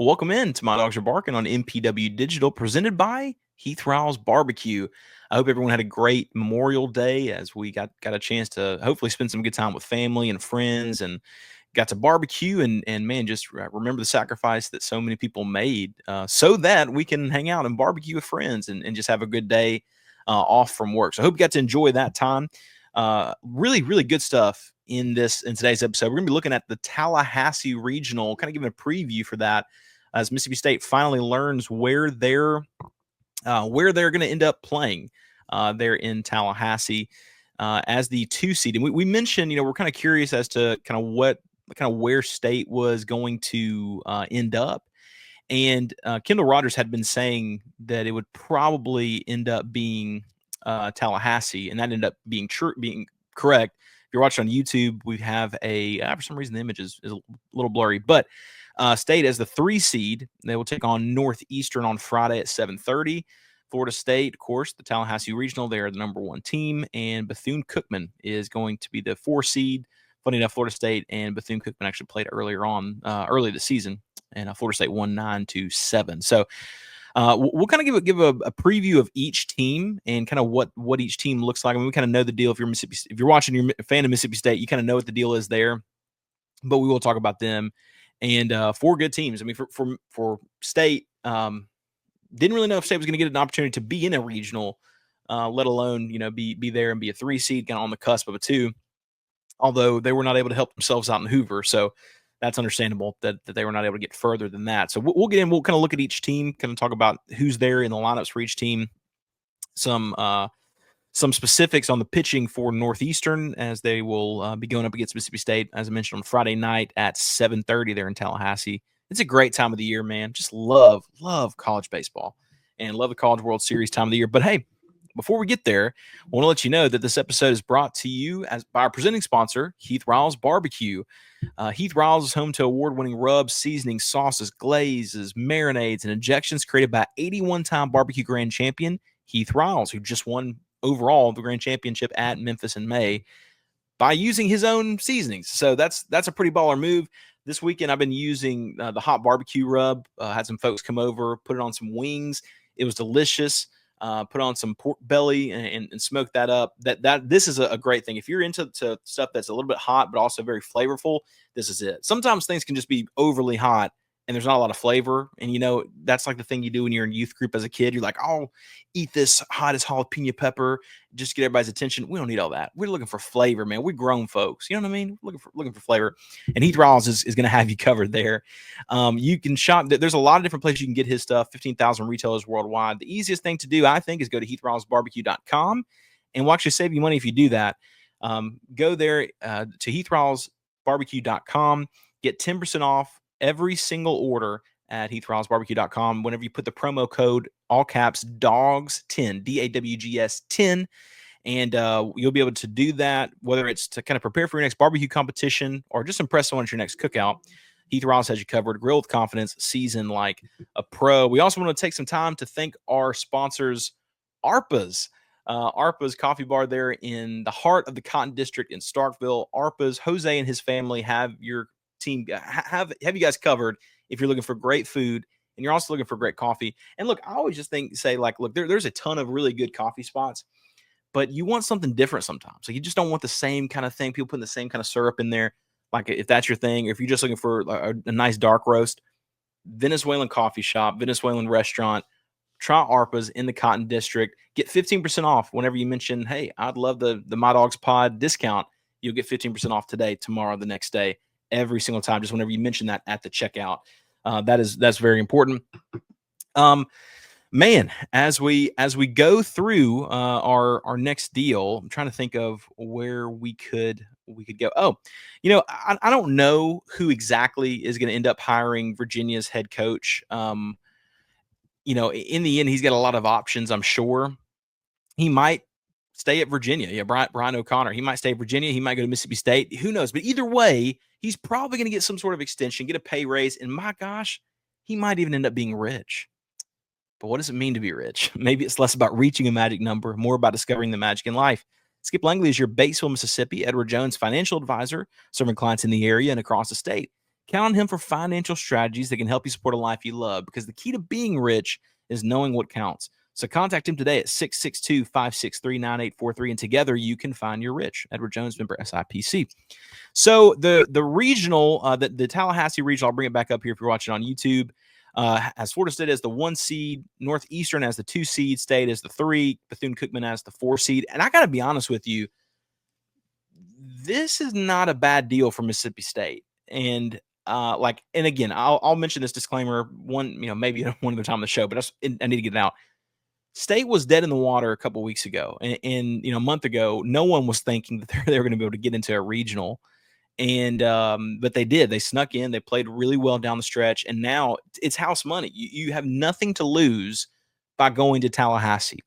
Welcome in to My Dogs Are Barking on MPW Digital, presented by Heath Riles Barbecue. I hope everyone had a great Memorial Day as we got a chance to hopefully spend some good time with family and friends and got to barbecue and man, just remember the sacrifice that so many people made so that we can hang out and barbecue with friends and just have a good day off from work. So I hope you got to enjoy that time. Really good stuff in today's episode. We're gonna be looking at the Tallahassee Regional, kind of giving a preview for that as Mississippi State finally learns where they're going to end up playing there in Tallahassee as the 2 seed. And we mentioned, we're kind of curious as to where State was going to end up. And Kendall Rogers had been saying that it would probably end up being Tallahassee, and that ended up being correct. If you're watching on YouTube, we have for some reason the image is a little blurry, but State as the 3 seed. They will take on Northeastern on Friday at 7:30. Florida State, of course, the Tallahassee Regional, they are the number 1 team, and Bethune-Cookman is going to be the 4 seed. Funny enough, Florida State and Bethune-Cookman actually played early this season, and Florida State won 9-7. So we'll kind of give a preview of each team and kind of what each team looks like. I mean, we kind of know the deal. If you're watching, you're a fan of Mississippi State, you kind of know what the deal is there. But we will talk about them and 4 good teams. I mean, for State, didn't really know if State was going to get an opportunity to be in a regional, let alone be there and be a 3 seed, kind of on the cusp of a 2. Although they were not able to help themselves out in Hoover, so that's understandable that they were not able to get further than that. So we'll get in. We'll kind of look at each team, kind of talk about who's there in the lineups for each team. Some specifics on the pitching for Northeastern as they will be going up against Mississippi State, as I mentioned, on Friday night at 7:30 there in Tallahassee. It's a great time of the year, man. Just love college baseball and love the College World Series time of the year. But hey, before we get there, I want to let you know that this episode is brought to you by our presenting sponsor, Heath Riles Barbecue. Heath Riles is home to award-winning rubs, seasonings, sauces, glazes, marinades, and injections created by 81-time barbecue grand champion Heath Riles, who just won overall the grand championship at Memphis in May by using his own seasonings. So that's a pretty baller move. This weekend, I've been using the hot barbecue rub. Had some folks come over, put it on some wings. It was delicious. Put on some pork belly and smoke that up. This is a great thing. If you're into stuff that's a little bit hot but also very flavorful, this is it. Sometimes things can just be overly hot and there's not a lot of flavor. And that's like the thing you do when you're in youth group as a kid. You're like, I'll eat this hot as jalapeno pepper, just get everybody's attention. We don't need all that. We're looking for flavor, man. We're grown folks. You know what I mean? Looking for flavor. And Heath Riles is going to have you covered there. You can shop. There's a lot of different places you can get his stuff. 15,000 retailers worldwide. The easiest thing to do, I think, is go to heathrilesbarbecue.com, and we'll actually save you money if you do that. Go there to heathrilesbarbecue.com. Get 10% off every single order at heathrilesbarbecue.com whenever you put the promo code, all caps, DAWGS10, DAWGS 10, and you'll be able to do that, whether it's to kind of prepare for your next barbecue competition or just impress someone at your next cookout. Heath Riles has you covered. Grill with confidence, season like a pro. We also want to take some time to thank our sponsors, ARPA's. ARPA's Coffee Bar there in the heart of the Cotton District in Starkville. ARPA's, Jose and his family have your team, have you guys covered if you're looking for great food and you're also looking for great coffee. And look, I always just look, there's a ton of really good coffee spots, but you want something different sometimes. So you just don't want the same kind of thing, people putting the same kind of syrup in there. Like if that's your thing, or if you're just looking for a nice dark roast, Venezuelan coffee shop, Venezuelan restaurant, try ARPA's in the Cotton District. Get 15% off whenever you mention, hey, I'd love the MyDawgsPod discount. You'll get 15% off today, tomorrow, the next day, every single time, just whenever you mention that at the checkout. That's very important. Man, as we go through our next deal, I'm trying to think of where we could go. Oh, I don't know who exactly is going to end up hiring Virginia's head coach. In the end, he's got a lot of options, I'm sure. He might stay at Virginia. Yeah, Brian O'Connor. He might stay at Virginia. He might go to Mississippi State. Who knows? But either way, he's probably going to get some sort of extension, get a pay raise. And my gosh, he might even end up being rich. But what does it mean to be rich? Maybe it's less about reaching a magic number, more about discovering the magic in life. Skip Langley is your Batesville, Mississippi, Edward Jones financial advisor, serving clients in the area and across the state. Count on him for financial strategies that can help you support a life you love, because the key to being rich is knowing what counts. So contact him today at 662-563-9843, and together you can find your rich. Edward Jones, member SIPC. So the regional, the Tallahassee regional, I'll bring it back up here if you're watching on YouTube, has Florida State as the 1 seed, Northeastern as the 2 seed, State as the 3, Bethune-Cookman as the 4 seed. And I got to be honest with you, this is not a bad deal for Mississippi State. And and again, I'll mention this disclaimer maybe one other time on the show, but I need to get it out. State was dead in the water a couple weeks ago, and a month ago, no one was thinking that they were going to be able to get into a regional. And but they did. They snuck in. They played really well down the stretch, and now it's house money. You have nothing to lose by going to Tallahassee.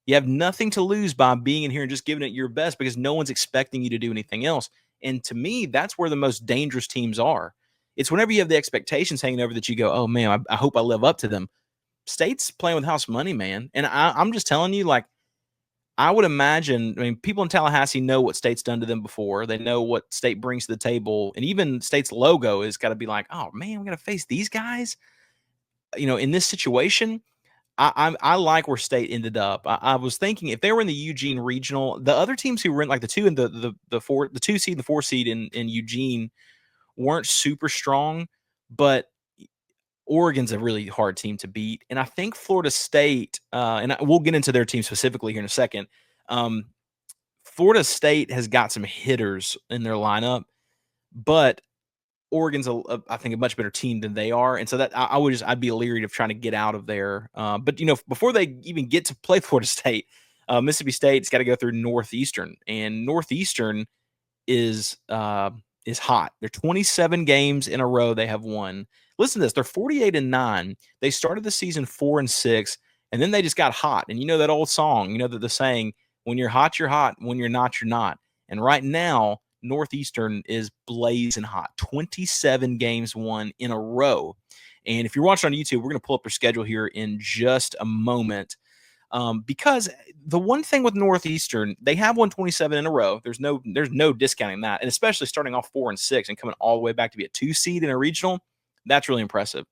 You have nothing to lose by being in here and just giving it your best, because no one's expecting you to do anything else. And to me, that's where the most dangerous teams are. It's whenever you have the expectations hanging over that you go, oh man, I hope I live up to them. State's playing with house money, man. And I'm just telling you, like, I would imagine, people in Tallahassee know what State's done to them before. They know what State brings to the table. And even State's logo has got to be like, oh, man, we got to face these guys, in this situation. I like where State ended up. I was thinking if they were in the Eugene regional, the other teams who were in, like the 2 and the 2 seed and the 4 seed in Eugene weren't super strong, but Oregon's a really hard team to beat. And I think Florida State, we'll get into their team specifically here in a second. Florida State has got some hitters in their lineup, but Oregon's I think a much better team than they are. And so that I'd be leery of trying to get out of there. But before they even get to play Florida State, Mississippi State's got to go through Northeastern, and Northeastern is hot. They're 27 games in a row they have won. Listen to this. They're 48-9. They started the season 4-6, and then they just got hot. And you know that old song, the saying, when you're hot, you're hot. When you're not, you're not. And right now, Northeastern is blazing hot. 27 games won in a row. And if you're watching on YouTube, we're going to pull up their schedule here in just a moment. Because the one thing with Northeastern, they have won 27 in a row. There's no discounting that. And especially starting off 4-6 and coming all the way back to be a 2 seed in a regional, that's really impressive.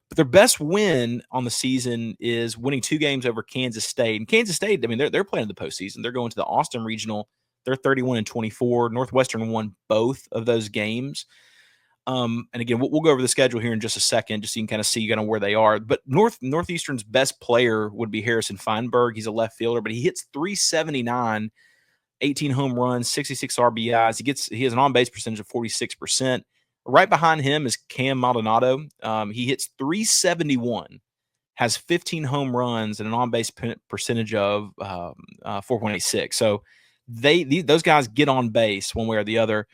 But their best win on the season is winning 2 games over Kansas State. And Kansas State, they're playing in the postseason. They're going to the Austin Regional. They're 31-24. Northwestern won both of those games. And again, we'll go over the schedule here in just a second, just so you can kind of see where they are. But Northeastern's best player would be Harrison Feinberg. He's a left fielder, but he hits 379, 18 home runs, 66 RBIs. He has an on-base percentage of 46%. Right behind him is Cam Maldonado. He hits 371, has 15 home runs, and an on-base percentage of 4.86. So those guys get on base one way or the other.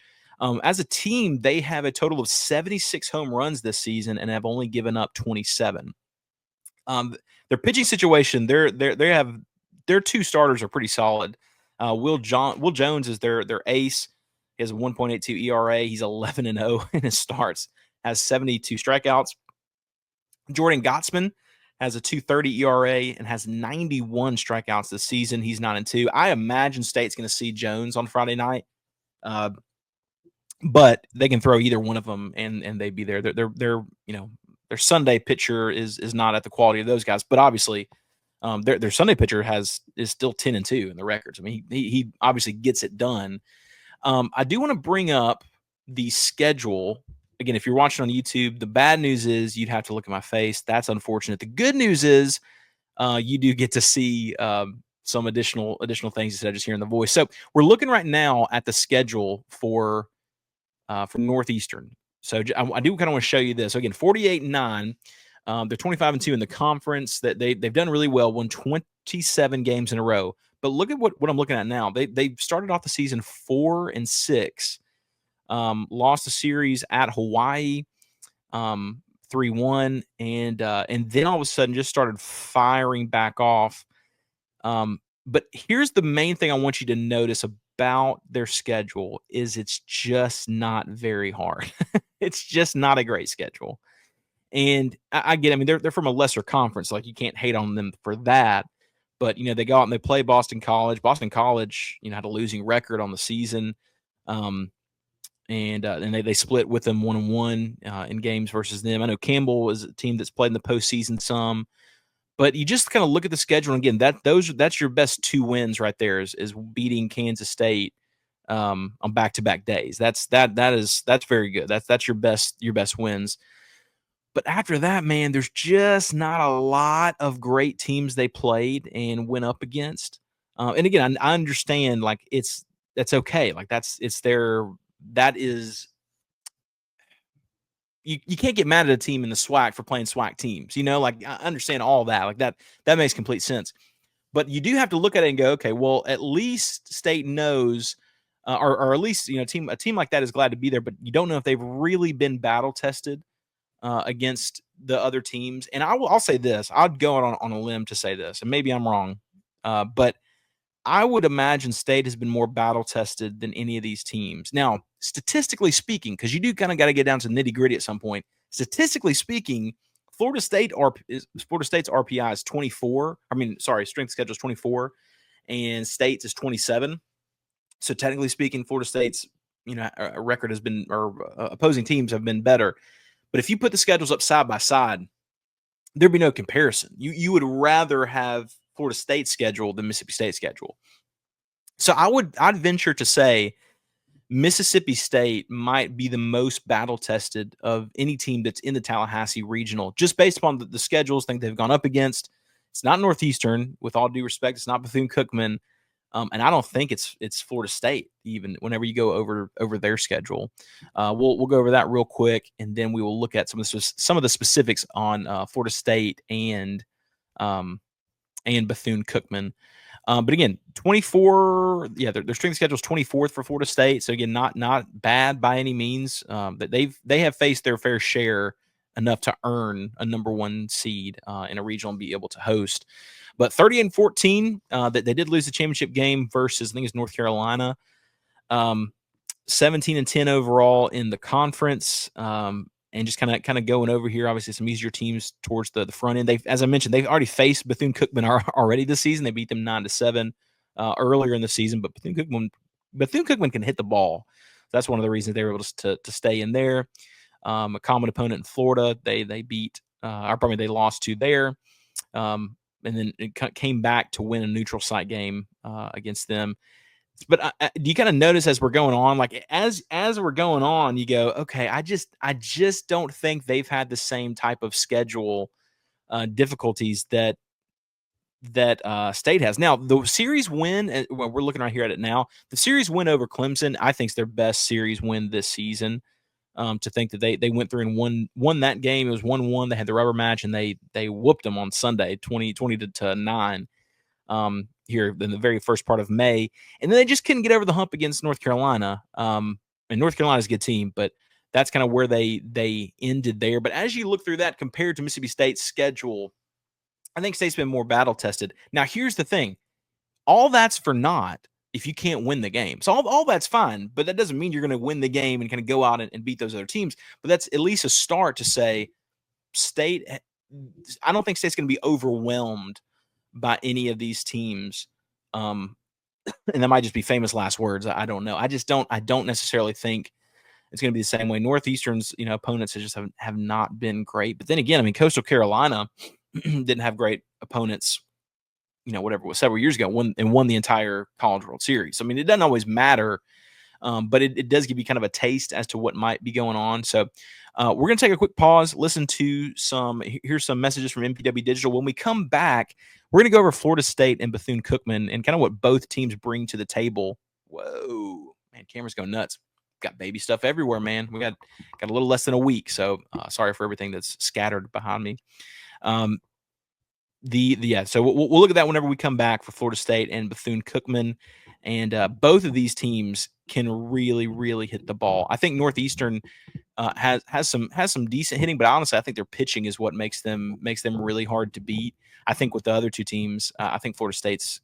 As a team, they have a total of 76 home runs this season and have only given up 27. Their pitching situation, their 2 starters are pretty solid. Will Jones is their ace. He has a 1.82 ERA. He's 11-0 in his starts, has 72 strikeouts. Jordan Gottsman has a 2.30 ERA and has 91 strikeouts this season. He's 9-2. I imagine State's going to see Jones on Friday night. But they can throw either one of them and they'd be there. Their their Sunday pitcher is not at the quality of those guys, but obviously their Sunday pitcher is still 10-2 in the records. He obviously gets it done. I do want to bring up the schedule. Again, if you're watching on YouTube, the bad news is you'd have to look at my face. That's unfortunate. The good news is you do get to see some additional things instead of just hearing the voice. So we're looking right now at the schedule for Northeastern. So I do kind of want to show you this. So again, 48-9. They're 25-2 in the conference. That they've done really well, won 27 games in a row. But look at what I'm looking at now. They started off the season 4-6. Lost a series at Hawaii, 3-1, and then all of a sudden just started firing back off. But here's the main thing I want you to notice about their schedule is it's just not very hard. It's just not a great schedule. And I get, they're from a lesser conference. Like, you can't hate on them for that. But, they go out and they play Boston College. Boston College, had a losing record on the season. and they split with them 1-1 in games versus them. I know Campbell is a team that's played in the postseason some, but you just kind of look at the schedule, and again, that's your best 2 wins right there is beating Kansas State on back-to-back days. That's very good. That's your best wins. But after that, man, there's just not a lot of great teams they played and went up against. And again, I understand like that's okay. Like that is you can't get mad at a team in the SWAC for playing SWAC teams. Like I understand all that. Like that makes complete sense. But you do have to look at it and go, okay, well, at least State knows, or at least a team like that is glad to be there. But you don't know if they've really been battle tested against the other teams. And I'll say this: I'd go on a limb to say this, and maybe I'm wrong, but I would imagine State has been more battle tested than any of these teams. Now, statistically speaking, because you do kind of got to get down to nitty gritty at some point. Statistically speaking, Florida State's RPI is 24. Strength schedule is 24, and State's is 27. So technically speaking, Florida State's a record has been, or opposing teams have been better. But if you put the schedules up side by side, there'd be no comparison. You would rather have Florida State's schedule than Mississippi State's schedule. So I'd venture to say Mississippi State might be the most battle tested of any team that's in the Tallahassee regional, just based upon the schedules I think they've gone up against. It's not Northeastern, with all due respect. It's not Bethune-Cookman. And I don't think it's Florida State even whenever you go over their schedule. We'll go over that real quick, and then we will look at some of the specifics on Florida State and Bethune-Cookman. But again, 24. Yeah, their strength schedule is 24th for Florida State. So again, not bad by any means. That they have faced their fair share enough to earn a number 1 seed in a regional and be able to host. But 30-14, that they did lose the championship game versus I think it's North Carolina. 17-10 overall in the conference. And just kind of going over here, obviously some easier teams towards the front end. As I mentioned, they've already faced Bethune-Cookman already this season. They beat them 9-7 earlier in the season, but Bethune-Cookman can hit the ball. So that's one of the reasons they were able to stay in there. A common opponent in Florida, they beat, they lost to there. And then it came back to win a neutral site game against them. But do you kind of notice as we're going on, like as we're going on, you go, okay, I just don't think they've had the same type of schedule difficulties that State has. Now, the series win, well, we're looking right here at it now. The series win over Clemson, I think, is their best series win this season. To think that they went through and won that game. It was 1-1. They had the rubber match, and they whooped them on Sunday, 20-9. Here in the very first part of May. And then they just couldn't get over the hump against North Carolina. And North Carolina's a good team, but that's kind of where they ended there. But as you look through that compared to Mississippi State's schedule, I think State's been more battle tested. Now, here's the thing. All that's for naught if you can't win the game. So all that's fine, but that doesn't mean you're going to win the game and kind of go out and beat those other teams. But that's at least a start to say State, I don't think State's going to be overwhelmed by any of these teams. And that might just be famous last words. I don't know. I don't necessarily think it's going to be the same way. Northeastern's, opponents have not been great. But then again, Coastal Carolina didn't have great opponents, whatever it was several years ago, won the entire College World Series. So, it doesn't always matter, but it does give you kind of a taste as to what might be going on. So we're going to take a quick pause, listen to here's some messages from MPW Digital. When we come back, we're going to go over Florida State and Bethune-Cookman and kind of what both teams bring to the table. Whoa, man, cameras go nuts. Got baby stuff everywhere, man. We got a little less than a week, so sorry for everything that's scattered behind me. So we'll look at that whenever we come back for Florida State and Bethune-Cookman, and both of these teams can really, really hit the ball. I think Northeastern has some decent hitting, but honestly, I think their pitching is what makes them really hard to beat. I think with the other two teams, I think Florida State's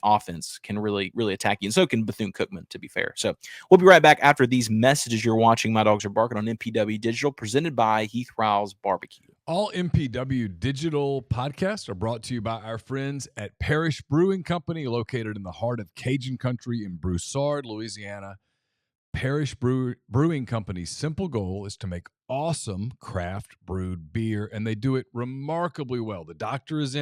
offense can really, really attack you, and so can Bethune-Cookman, to be fair. So we'll be right back after these messages. You're watching My Dogs Are Barking on MPW Digital, presented by Heath Rowell's Barbecue. All MPW Digital podcasts are brought to you by our friends at Parish Brewing Company, located in the heart of Cajun country in Broussard, Louisiana. Parish Brewing Company's simple goal is to make awesome craft brewed beer, and they do it remarkably well. The doctor is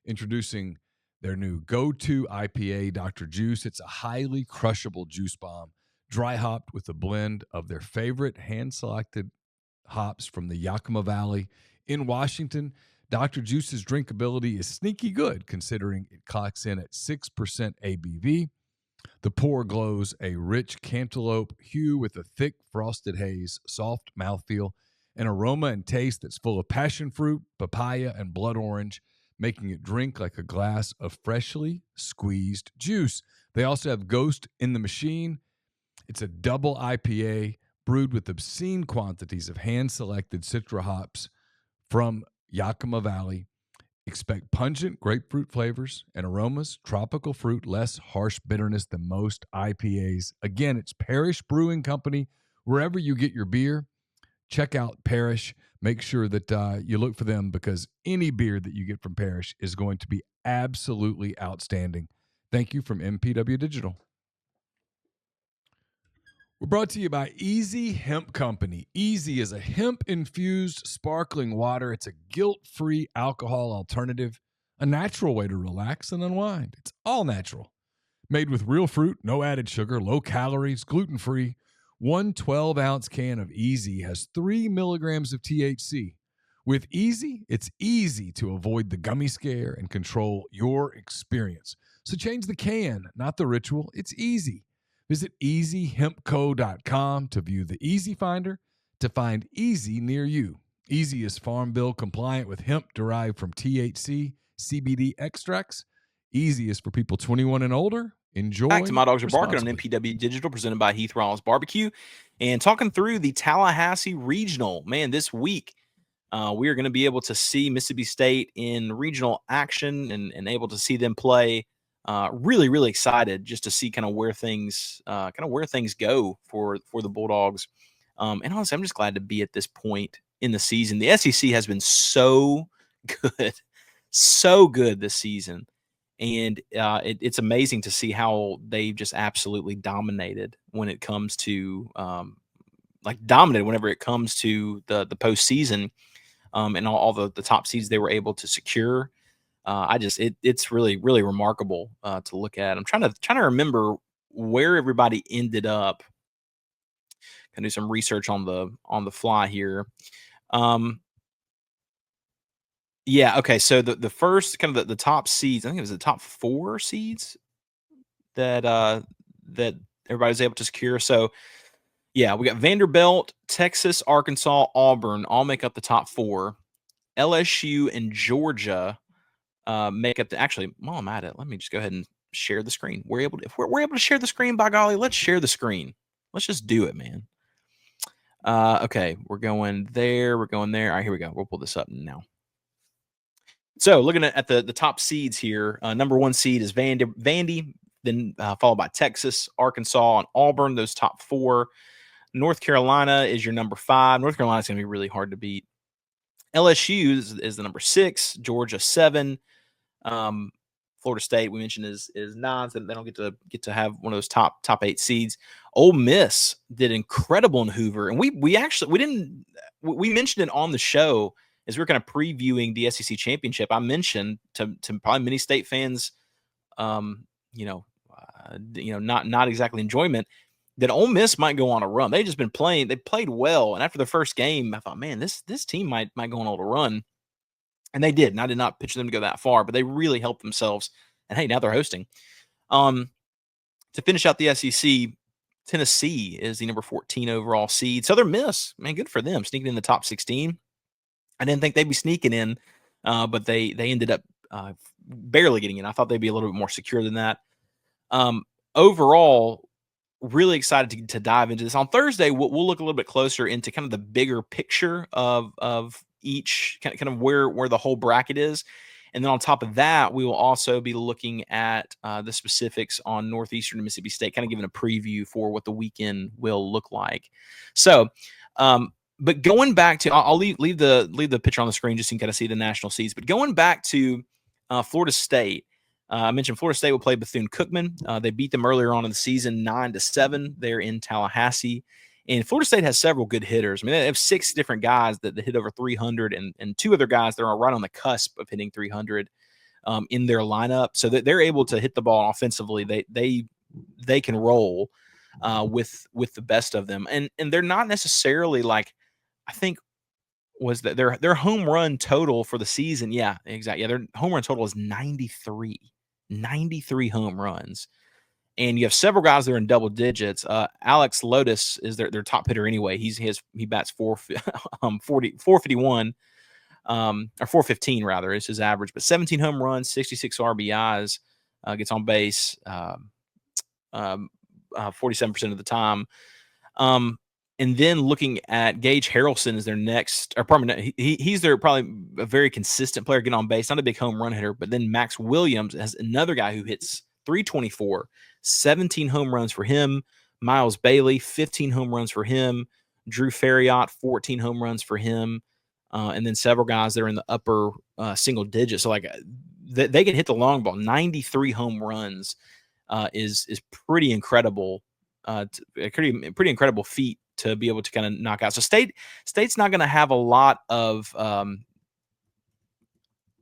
introducing their new go-to IPA, Dr. Juice. It's a highly crushable juice bomb, dry hopped with a blend of their favorite hand-selected hops from the Yakima Valley in Washington. Dr. Juice's drinkability is sneaky good, considering it clocks in at 6% ABV. The pour glows a rich cantaloupe hue with a thick frosted haze, soft mouthfeel, an aroma and taste that's full of passion fruit, papaya, and blood orange, making it drink like a glass of freshly squeezed juice. They also have Ghost in the Machine. It's a double IPA brewed with obscene quantities of hand-selected Citra hops from Yakima Valley. Expect pungent grapefruit flavors and aromas, tropical fruit, less harsh bitterness than most IPAs. Again, it's Parish Brewing Company. Wherever you get your beer, check out Parish. Make sure that you look for them, because any beer that you get from Parish is going to be absolutely outstanding. Thank you from MPW Digital. We're brought to you by Easy Hemp Company. Easy is a hemp-infused sparkling water. It's a guilt-free alcohol alternative, a natural way to relax and unwind. It's all natural. Made with real fruit, no added sugar, low calories, gluten-free. One 12-ounce can of Easy has 3 milligrams of THC. With Easy, it's easy to avoid the gummy scare and control your experience. So change the can, not the ritual. It's easy. Visit EasyHempCo.com to view the Easy Finder to find Easy near you. Easy is Farm Bill compliant with hemp derived from THC, CBD extracts. Easy is for people 21 and older. Enjoy. Back to My Dogs Are Barking on MPW Digital, presented by Heath Rawls Barbecue, and talking through the Tallahassee Regional. Man, this week we are going to be able to see Mississippi State in regional action and able to see them play. Really, really excited just to see kind of where things go for the Bulldogs. And honestly, I'm just glad to be at this point in the season. The SEC has been so good this season. And it's amazing to see how they've just absolutely dominated when it comes to dominated whenever it comes to the postseason, and all the top seeds they were able to secure. It's really, really remarkable to look at. I'm trying to remember where everybody ended up. Can do some research on the fly here. Yeah. Okay. So the first kind of the top seeds, I think it was the top 4 seeds that everybody was able to secure. So yeah, we got Vanderbilt, Texas, Arkansas, Auburn all make up the top 4. LSU and Georgia make up the. Actually, while I'm at it, let me just go ahead and share the screen. If we're able to share the screen, by golly, let's share the screen. Let's just do it, man. Okay, we're going there. We're going there. All right, here we go. We'll pull this up now. So looking at the top seeds here, number 1 seed is Vandy, then followed by Texas, Arkansas, and Auburn. Those top 4. North Carolina is your number 5. North Carolina is going to be really hard to beat. LSU is the number 6. Georgia 7. Florida State, we mentioned, is 9. So they don't get to have one of those top 8 seeds. Ole Miss did incredible in Hoover, and we mentioned it on the show as we were kind of previewing the SEC championship. I mentioned to probably many State fans, not exactly enjoyment, that Ole Miss might go on a run. They've just been playing. They played well, and after the first game, I thought, man, this team might go on a little run. And they did, and I did not picture them to go that far, but they really helped themselves. And hey, now they're hosting. To finish out the SEC, Tennessee is the number 14 overall seed. Southern Miss, man, good for them, sneaking in the top 16. I didn't think they'd be sneaking in, but they ended up barely getting in. I thought they'd be a little bit more secure than that. Overall, really excited to dive into this. On Thursday, we'll look a little bit closer into kind of the bigger picture of each kind of where the whole bracket is. And then on top of that, we will also be looking at the specifics on Northeastern Mississippi State, kind of giving a preview for what the weekend will look like. So, but going back to, I'll leave the picture on the screen just so you can kind of see the national seeds. But going back to Florida State, I mentioned Florida State will play Bethune-Cookman. They beat them earlier on in the season 9-7. They're in Tallahassee. And Florida State has several good hitters. I mean, they have 6 different guys that hit over 300 and 2 other guys that are right on the cusp of hitting 300 in their lineup. So that they're able to hit the ball offensively. They can roll with the best of them. And they're not necessarily like, I think, was that their home run total for the season. Yeah, exactly. Yeah, their home run total is 93. 93 home runs. And you have several guys that are in double digits. Alex Lotus is their top hitter anyway. He bats 451 or 415 rather is his average, but 17 home runs, 66 RBIs, gets on base 47% of the time. And then looking at Gage Harrelson is their next, or probably he's their probably a very consistent player getting on base, not a big home run hitter. But then Max Williams has another guy who hits 324, 17 home runs for him. Miles Bailey, 15 home runs for him. Drew Farriot, 14 home runs for him. And then several guys that are in the upper single digits. So like they can hit the long ball. 93 home runs is pretty incredible. Pretty incredible feat to be able to kind of knock out. So State's not going to have a lot of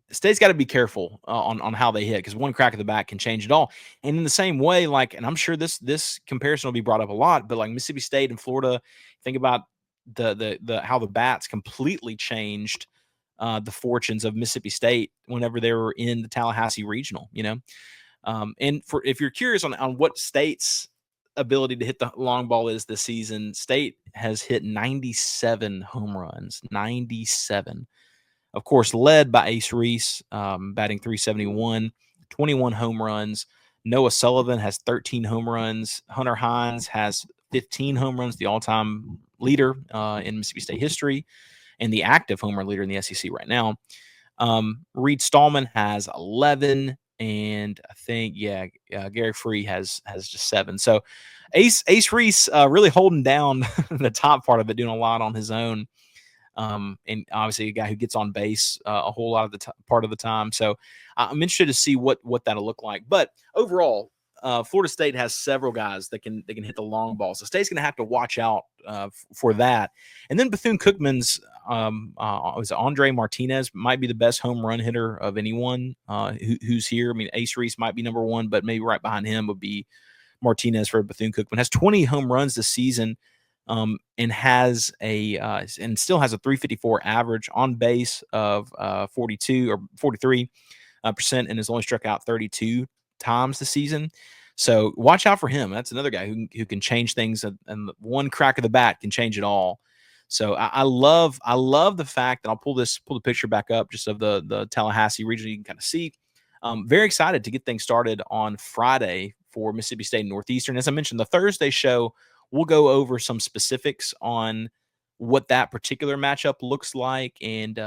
State's got to be careful on how they hit, because one crack of the bat can change it all. And in the same way, like, and I'm sure this comparison will be brought up a lot, but like Mississippi State and Florida, think about the how the bats completely changed the fortunes of Mississippi State whenever they were in the Tallahassee regional, and if you're curious on what State's ability to hit the long ball is this season, State has hit 97 home runs, 97. Of course, led by Ace Reese, batting 371, 21 home runs. Noah Sullivan has 13 home runs. Hunter Hines has 15 home runs, the all-time leader in Mississippi State history, and the active home run leader in the SEC right now. Reed Stallman has 11. And I think, Gary Free has just 7. So Ace Reese really holding down the top part of it, doing a lot on his own. And obviously a guy who gets on base a whole lot of the part of the time. So I'm interested to see what that'll look like. But overall, Florida State has several guys that can hit the long ball. So State's going to have to watch out for that. And then Bethune-Cookman's was Andre Martinez might be the best home run hitter of anyone who's here. I mean, Ace Reese might be number 1, but maybe right behind him would be Martinez for Bethune-Cookman. Has 20 home runs this season, and has and still has a 354 average, on base of 42 or 43%, and has only struck out 32 times this season. So watch out for him. That's another guy who can change things, and one crack of the bat can change it all. So I love the fact that I'll pull the picture back up just of the Tallahassee region. You can kind of see. Very excited to get things started on Friday for Mississippi State and Northeastern. As I mentioned, the Thursday show, we'll go over some specifics on what that particular matchup looks like and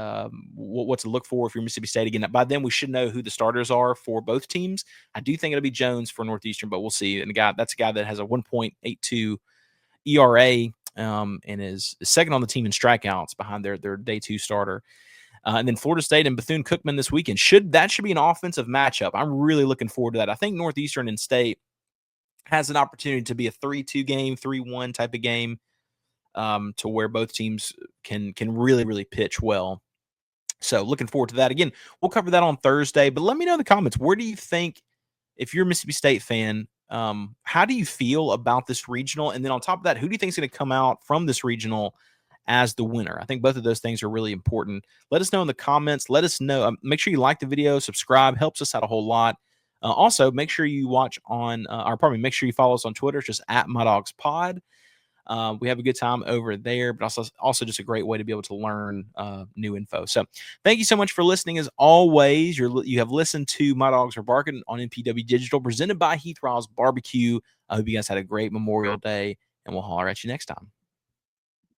what to look for if you're Mississippi State. Again, by then we should know who the starters are for both teams. I do think it'll be Jones for Northeastern, but we'll see. And that's a guy that has a 1.82 ERA and is second on the team in strikeouts behind their day 2 starter. And then Florida State and Bethune-Cookman this weekend. Should be an offensive matchup. I'm really looking forward to that. I think Northeastern and State has an opportunity to be a 3-2 game, 3-1 type of game, to where both teams can really, really pitch well. So looking forward to that. Again, we'll cover that on Thursday, but let me know in the comments, where do you think, if you're a Mississippi State fan, how do you feel about this regional? And then on top of that, who do you think is going to come out from this regional as the winner? I think both of those things are really important. Let us know in the comments. Let us know. Make sure you like the video, subscribe, helps us out a whole lot. Also, make sure you watch on, make sure you follow us on Twitter. It's just at MyDawgsPod. We have a good time over there, but also just a great way to be able to learn new info. So thank you so much for listening. As always, you have listened to My Dogs Are Barking on MPW Digital, presented by Heath Riles Barbecue. I hope you guys had a great Memorial Day, and we'll holler at you next time.